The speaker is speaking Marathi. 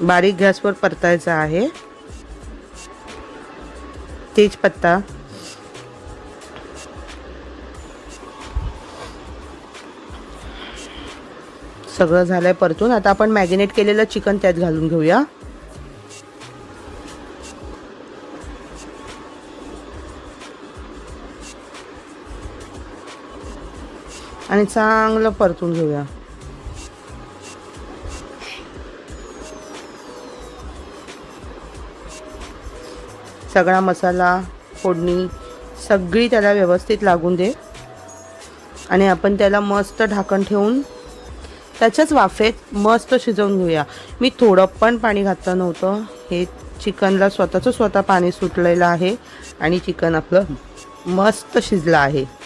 बारीक गॅसवर परतायचा आहे. तेजपत्ता, सगळं झालंय परतून. आता आपण मॅरिनेट केलेलं चिकन त्यात घालून घेऊया. आणि चांगलं परतून घेऊया. सगळा मसाला, फोडणी सगळी त्याला व्यवस्थित लागून दे. आणि आपण त्याला मस्त ढाकण ठेवून त्याच्याच वाफेत मस्त शिजवून घेऊया. मी थोडं पण पाणी घातलं नव्हतं. हे चिकनला स्वतः पाणी सुटलेलं आहे आणि चिकन आपलं मस्त शिजलं आहे.